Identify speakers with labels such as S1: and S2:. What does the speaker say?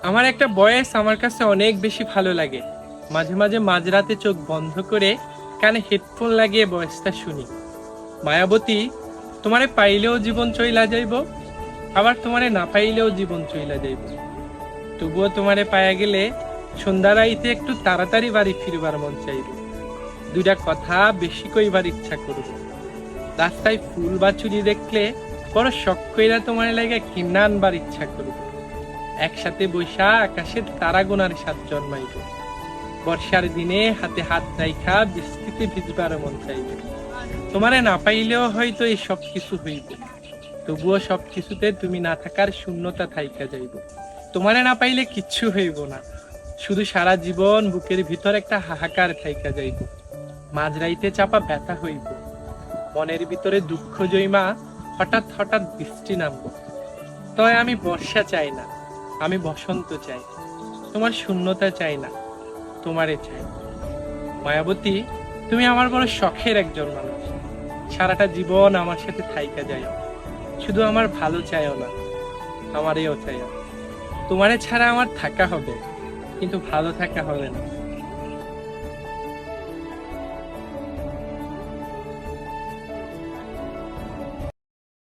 S1: আমার একটা বয়স আমার কাছে অনেক বেশি ভালো লাগে। মাঝে মাঝে মাঝরাতে চোখ বন্ধ করে কানে হেডফোন লাগিয়ে বয়সটা শুনি। মায়াবতী, তোমারে পাইলেও জীবন চইলা যাইব, আবার তোমারে না পাইলেও জীবন চইলা যাইব। তবুও তোমারে পায়া গেলে সন্ধ্যার আইতে একটু তাড়াতাড়ি বাড়ি ফিরবার মন চাইব। দুইটা কথা বেশি কইবার ইচ্ছা করব। রাস্তায় ফুল বা চুরি দেখলে বড় শখ কইরা তোমার লাগে কিনা আনবার ইচ্ছা করব। একসাথে বৈশা আকাশের তারা গোনার স্বাদ জন্মাইব। বর্ষার দিনে হাতে হাত রাইখা বৃষ্টিতে ভিজবার মন চাইবে। তোমারে না পাইলেও হয়তো এই সব কিছু হইব, তবুও সব কিছুতে তুমি না থাকার শূন্যতা থাইকা যাইব। তোমারে না পাইলে কিচ্ছু হইব না, শুধু সারা জীবন বুকের ভিতর একটা হাহাকার থাইকা যাইব। মাঝরাইতে চাপা ব্যথা হইব, মনের ভিতরে দুঃখ জৈমা হঠাৎ হঠাৎ বৃষ্টি নামব। তবে আমি বর্ষা চাই না, আমি বসন্ত চাই। তোমার শূন্যতা চাই না, তোমারে চাই। মায়াবতী, তুমি আমার বড় শখের একজন মানুষ। সারাটা জীবন আমার সাথে থাইকা যাইও। শুধু আমার ভালো চাইও না, আমারেও চাইও। তোমারে ছাড়া আমার থাকা হবে, কিন্তু ভালো থাকা হবে না।